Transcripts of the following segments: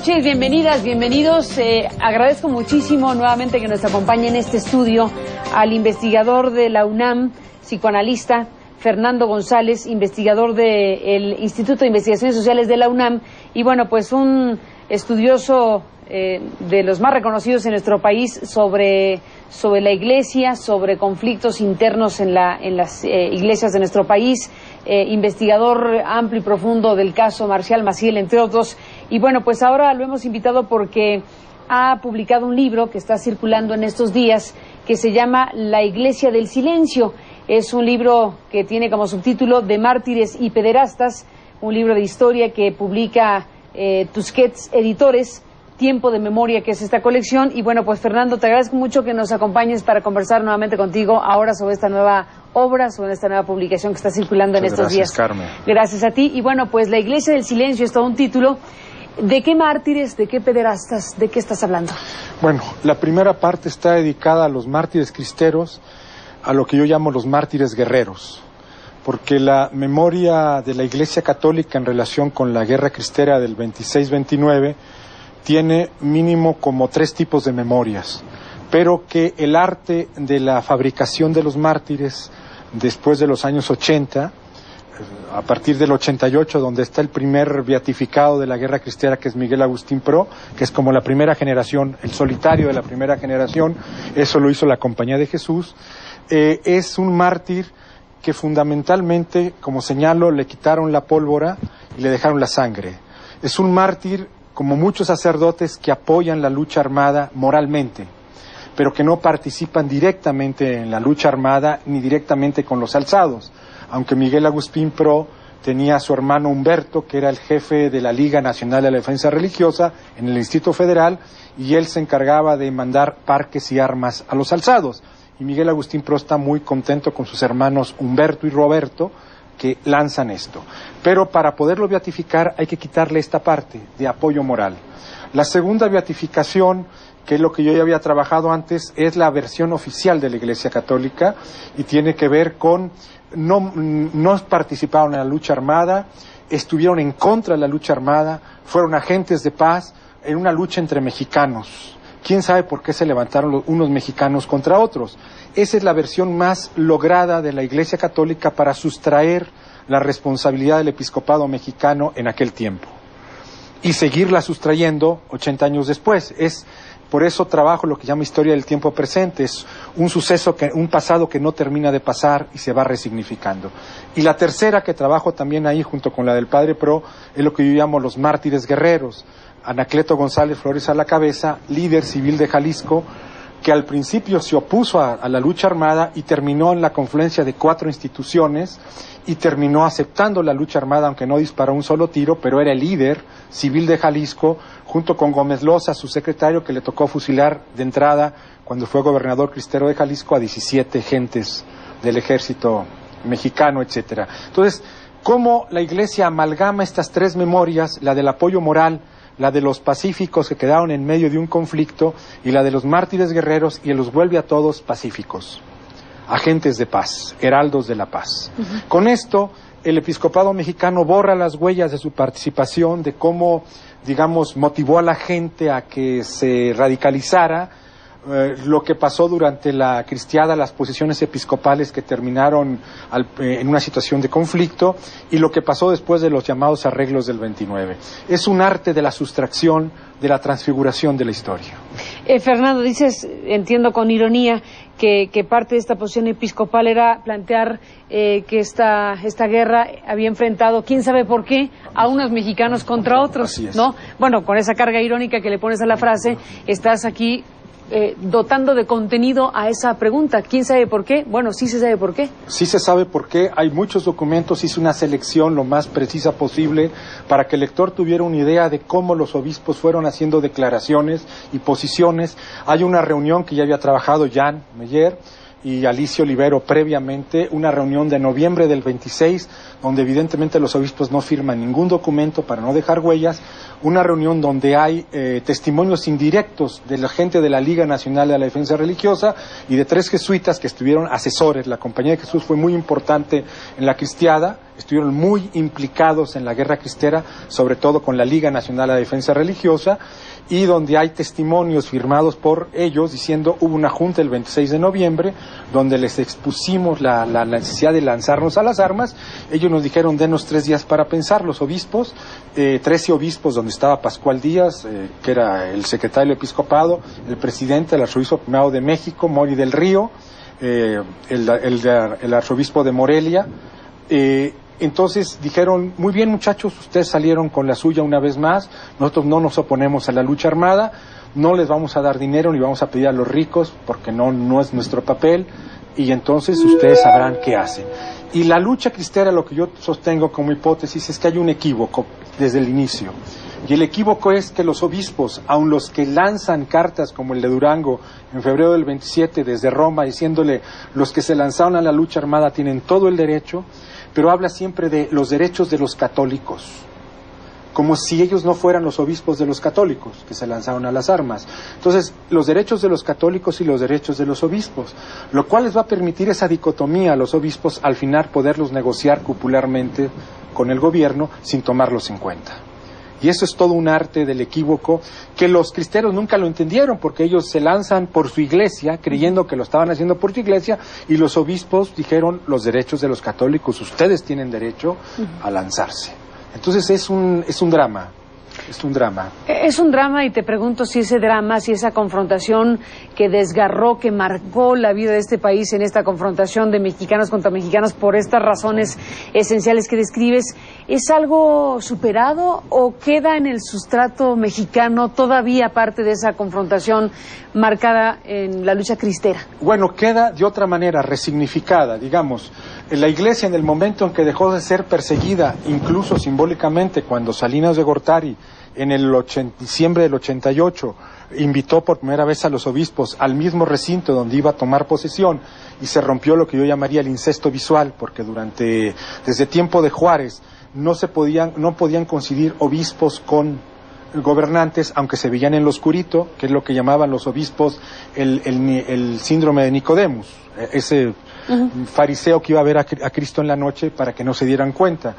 noches, bienvenidas, bienvenidos. Agradezco muchísimo nuevamente que nos acompañe en este estudio al investigador de la UNAM, psicoanalista Fernando González, investigador del Instituto de Investigaciones Sociales de la UNAM, y bueno, pues un estudioso de los más reconocidos en nuestro país sobre la Iglesia, sobre conflictos internos en las iglesias de nuestro país, investigador amplio y profundo del caso Marcial Maciel, entre otros. Y bueno, pues ahora lo hemos invitado porque ha publicado un libro que está circulando en estos días que se llama La Iglesia del Silencio. Es un libro que tiene como subtítulo De mártires y pederastas, un libro de historia que publica Tusquets Editores, Tiempo de Memoria, que es esta colección. Y bueno, pues Fernando, te agradezco mucho que nos acompañes para conversar nuevamente contigo ahora sobre esta nueva obra, sobre esta nueva publicación que está circulando en estos días. Gracias, Carmen. Gracias a ti. Y bueno, pues La Iglesia del Silencio es todo un título. ¿De qué mártires, de qué pederastas, de qué estás hablando? Bueno, la primera parte está dedicada a los mártires cristeros, a lo que yo llamo los mártires guerreros, porque la memoria de la Iglesia Católica en relación con la guerra cristera del 26-29 tiene mínimo como 3 tipos de memorias, pero que el arte de la fabricación de los mártires después de los años 80, a partir del 88, donde está el primer beatificado de la guerra cristera, que es Miguel Agustín Pro, que es como la primera generación, el solitario de la primera generación, eso lo hizo la Compañía de Jesús, es un mártir que fundamentalmente, como señalo, le quitaron la pólvora y le dejaron la sangre. Es un mártir como muchos sacerdotes que apoyan la lucha armada moralmente, pero que no participan directamente en la lucha armada ni directamente con los alzados. Aunque Miguel Agustín Pro tenía a su hermano Humberto, que era el jefe de la Liga Nacional de la Defensa Religiosa en el Distrito Federal, y él se encargaba de mandar parques y armas a los alzados. Y Miguel Agustín Pro está muy contento con sus hermanos Humberto y Roberto, que lanzan esto. Pero para poderlo beatificar hay que quitarle esta parte de apoyo moral. La segunda beatificación, que es lo que yo ya había trabajado antes, es la versión oficial de la Iglesia Católica y tiene que ver con no participaron en la lucha armada, estuvieron en contra de la lucha armada, fueron agentes de paz en una lucha entre mexicanos. ¿Quién sabe por qué se levantaron unos mexicanos contra otros? Esa es la versión más lograda de la Iglesia Católica para sustraer la responsabilidad del episcopado mexicano en aquel tiempo y seguirla sustrayendo 80 años después. Por eso trabajo lo que llamo historia del tiempo presente. Es un pasado que no termina de pasar y se va resignificando. Y la tercera que trabajo también ahí junto con la del Padre Pro es lo que yo llamo los mártires guerreros. Anacleto González Flores a la cabeza, líder civil de Jalisco, que al principio se opuso a la lucha armada y terminó en la confluencia de 4 instituciones y terminó aceptando la lucha armada, aunque no disparó un solo tiro, pero era el líder civil de Jalisco, junto con Gómez Loza, su secretario, que le tocó fusilar de entrada, cuando fue gobernador cristero de Jalisco, a 17 gentes del ejército mexicano, etcétera. Entonces, ¿cómo la Iglesia amalgama estas 3 memorias, la del apoyo moral, la de los pacíficos que quedaron en medio de un conflicto y la de los mártires guerreros, y los vuelve a todos pacíficos, agentes de paz, heraldos de la paz? Con esto, el episcopado mexicano borra las huellas de su participación, de cómo, digamos, motivó a la gente a que se radicalizara, lo que pasó durante la cristiada, las posiciones episcopales que terminaron en una situación de conflicto, y lo que pasó después de los llamados arreglos del 29. Es un arte de la sustracción, de la transfiguración de la historia. Fernando, dices, entiendo con ironía, que parte de esta posición episcopal era plantear que esta guerra había enfrentado, quién sabe por qué, a unos mexicanos contra otros. Así es. ¿No? Bueno, con esa carga irónica que le pones a la frase, estás aquí dotando de contenido a esa pregunta. ¿Quién sabe por qué? Bueno, sí se sabe por qué. Sí se sabe por qué. Hay muchos documentos, hice una selección lo más precisa posible para que el lector tuviera una idea de cómo los obispos fueron haciendo declaraciones y posiciones. Hay una reunión que ya había trabajado Jan Meyer y Alicia Olivero previamente, una reunión de noviembre del 26, donde evidentemente los obispos no firman ningún documento para no dejar huellas, una reunión donde hay testimonios indirectos de la gente de la Liga Nacional de la Defensa Religiosa y de 3 jesuitas que estuvieron asesores. La Compañía de Jesús fue muy importante en la cristiada, estuvieron muy implicados en la guerra cristera, sobre todo con la Liga Nacional de Defensa Religiosa, y donde hay testimonios firmados por ellos diciendo hubo una junta el 26 de noviembre donde les expusimos la necesidad de lanzarnos a las armas. Ellos nos dijeron denos 3 días para pensar, los obispos, 13 obispos donde estaba Pascual Díaz, que era el secretario del episcopado, el presidente, el arzobispo primado de México, Mori del Río, el arzobispo de Morelia. Entonces dijeron, muy bien muchachos, ustedes salieron con la suya una vez más, nosotros no nos oponemos a la lucha armada, no les vamos a dar dinero ni vamos a pedir a los ricos porque no es nuestro papel, y entonces ustedes sabrán qué hacen. Y la lucha cristera, lo que yo sostengo como hipótesis, es que hay un equívoco desde el inicio. Y el equívoco es que los obispos, aun los que lanzan cartas como el de Durango en febrero del 27 desde Roma, diciéndole los que se lanzaron a la lucha armada tienen todo el derecho, pero habla siempre de los derechos de los católicos, como si ellos no fueran los obispos de los católicos que se lanzaron a las armas. Entonces, los derechos de los católicos y los derechos de los obispos, lo cual les va a permitir esa dicotomía a los obispos al final poderlos negociar cupularmente con el gobierno sin tomarlos en cuenta. Y eso es todo un arte del equívoco que los cristeros nunca lo entendieron, porque ellos se lanzan por su iglesia, creyendo que lo estaban haciendo por su iglesia, y los obispos dijeron los derechos de los católicos, ustedes tienen derecho a lanzarse. Entonces es un drama. Es un drama. Es un drama, y te pregunto si ese drama, si esa confrontación que desgarró, que marcó la vida de este país en esta confrontación de mexicanos contra mexicanos por estas razones esenciales que describes, ¿es algo superado o queda en el sustrato mexicano todavía parte de esa confrontación marcada en la lucha cristera? Bueno, queda de otra manera, resignificada, digamos. La Iglesia, en el momento en que dejó de ser perseguida, incluso simbólicamente, cuando Salinas de Gortari, en el diciembre del 88, invitó por primera vez a los obispos al mismo recinto donde iba a tomar posesión, y se rompió lo que yo llamaría el incesto visual, porque desde tiempo de Juárez no podían coincidir obispos con gobernantes, aunque se veían en lo oscurito, que es lo que llamaban los obispos el síndrome de Nicodemus, ese fariseo que iba a ver a Cristo en la noche para que no se dieran cuenta.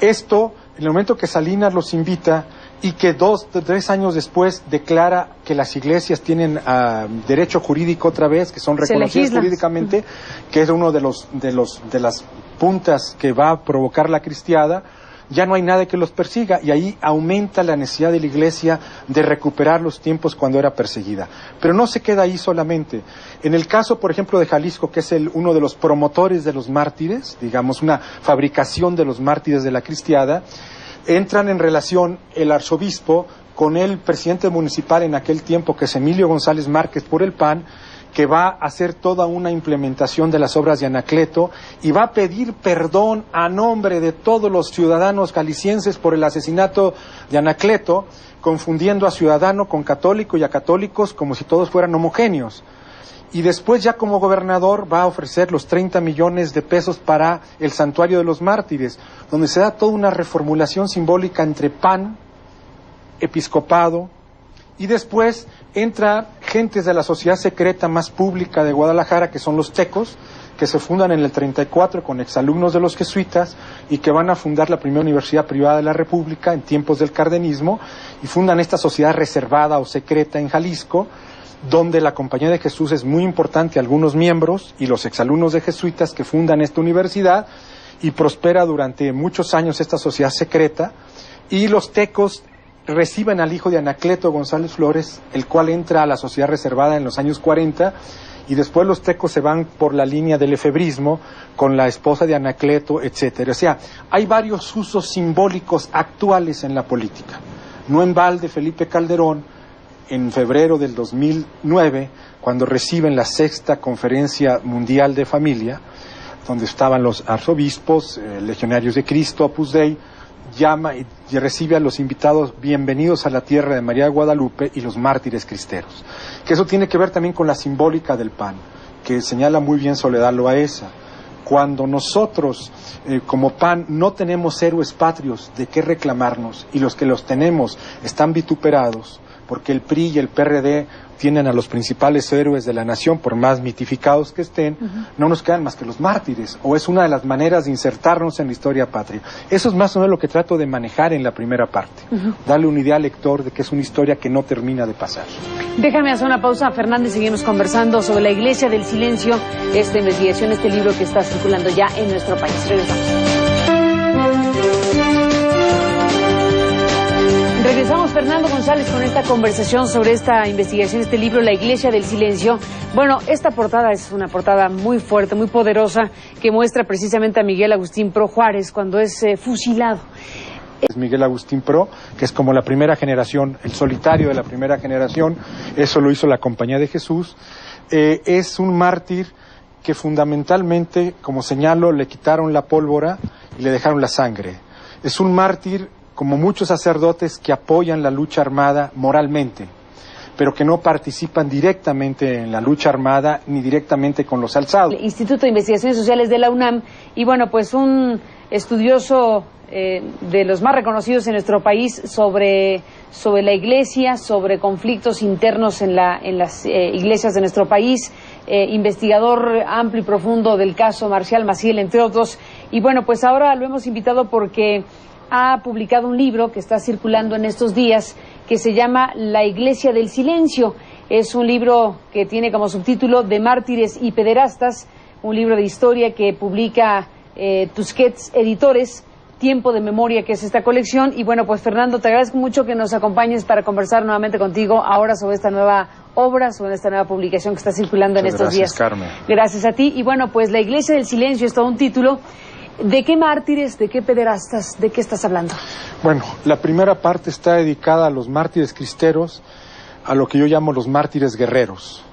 Esto, en el momento que Salinas los invita y que 2 o 3 años después declara que las iglesias tienen derecho jurídico otra vez, que son reconocidas jurídicamente, que es uno de las puntas que va a provocar la cristiada, ya no hay nada que los persiga, y ahí aumenta la necesidad de la Iglesia de recuperar los tiempos cuando era perseguida. Pero no se queda ahí solamente. En el caso, por ejemplo, de Jalisco, que es uno de los promotores de los mártires, digamos, una fabricación de los mártires de la cristiada, entran en relación el arzobispo con el presidente municipal en aquel tiempo, que es Emilio González Márquez por el PAN, que va a hacer toda una implementación de las obras de Anacleto y va a pedir perdón a nombre de todos los ciudadanos jaliscienses por el asesinato de Anacleto, confundiendo a ciudadano con católico y a católicos como si todos fueran homogéneos. Y después, ya como gobernador, va a ofrecer los 30 millones de pesos para el Santuario de los Mártires, donde se da toda una reformulación simbólica entre PAN, episcopado, y después entra gentes de la sociedad secreta más pública de Guadalajara, que son los tecos, que se fundan en el 34 con exalumnos de los jesuitas y que van a fundar la primera universidad privada de la República en tiempos del cardenismo, y fundan esta sociedad reservada o secreta en Jalisco, donde la Compañía de Jesús es muy importante, algunos miembros y los exalumnos de jesuitas que fundan esta universidad, y prospera durante muchos años esta sociedad secreta, y los tecos reciben al hijo de Anacleto, González Flores, el cual entra a la sociedad reservada en los años 40, y después los tecos se van por la línea del efebrismo con la esposa de Anacleto, etcétera. O sea, hay varios usos simbólicos actuales en la política. No en balde Felipe Calderón, en febrero del 2009, cuando reciben la 6ª Conferencia Mundial de Familia, donde estaban los arzobispos, legionarios de Cristo, Opus Dei, llama y recibe a los invitados bienvenidos a la tierra de María de Guadalupe y los mártires cristeros. Que eso tiene que ver también con la simbólica del PAN, que señala muy bien Soledad Loaesa. Cuando nosotros, como PAN, no tenemos héroes patrios de qué reclamarnos, y los que los tenemos están vituperados, porque el PRI y el PRD tienen a los principales héroes de la nación, por más mitificados que estén, no nos quedan más que los mártires, o es una de las maneras de insertarnos en la historia patria. Eso es más o menos lo que trato de manejar en la primera parte, darle una idea al lector de que es una historia que no termina de pasar. Déjame hacer una pausa, Fernando, y seguimos conversando sobre la Iglesia del Silencio, esta investigación, este libro que está circulando ya en nuestro país. Regresamos, Fernando González, con esta conversación sobre esta investigación, este libro, La Iglesia del Silencio. Bueno, esta portada es una portada muy fuerte, muy poderosa, que muestra precisamente a Miguel Agustín Pro Juárez cuando es fusilado. Es Miguel Agustín Pro, que es como la primera generación, el solitario de la primera generación, eso lo hizo la Compañía de Jesús. Es un mártir que fundamentalmente, como señalo, le quitaron la pólvora y le dejaron la sangre. Es un mártir como muchos sacerdotes que apoyan la lucha armada moralmente, pero que no participan directamente en la lucha armada ni directamente con los alzados. El Instituto de Investigaciones Sociales de la UNAM, y bueno, pues un estudioso de los más reconocidos en nuestro país sobre la Iglesia, sobre conflictos internos en las iglesias de nuestro país, investigador amplio y profundo del caso Marcial Maciel, entre otros. Y bueno, pues ahora lo hemos invitado porque ha publicado un libro que está circulando en estos días que se llama La Iglesia del Silencio. Es un libro que tiene como subtítulo De mártires y pederastas, un libro de historia que publica Tusquets Editores, Tiempo de Memoria, que es esta colección. Y bueno, pues Fernando, te agradezco mucho que nos acompañes para conversar nuevamente contigo ahora sobre esta nueva obra, sobre esta nueva publicación que está circulando en estos días. Gracias, Carmen. Gracias a ti. Y bueno, pues La Iglesia del Silencio es todo un título. ¿De qué mártires, de qué pederastas, de qué estás hablando? Bueno, la primera parte está dedicada a los mártires cristeros, a lo que yo llamo los mártires guerreros,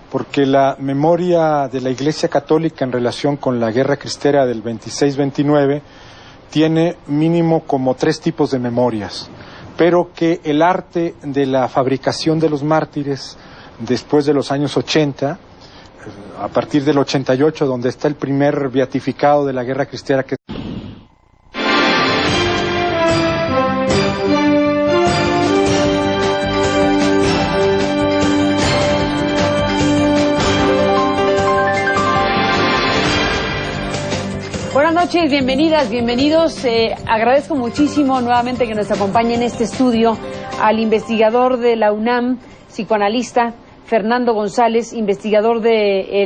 porque la memoria de la Iglesia Católica en relación con la guerra cristera del 26-29 tiene mínimo como 3 tipos de memorias, pero que el arte de la fabricación de los mártires después de los años 80, a partir del 88, donde está el primer beatificado de la guerra cristera, que Buenas noches, bienvenidas, bienvenidos. Agradezco muchísimo nuevamente que nos acompañe en este estudio al investigador de la UNAM, psicoanalista Fernando González, investigador de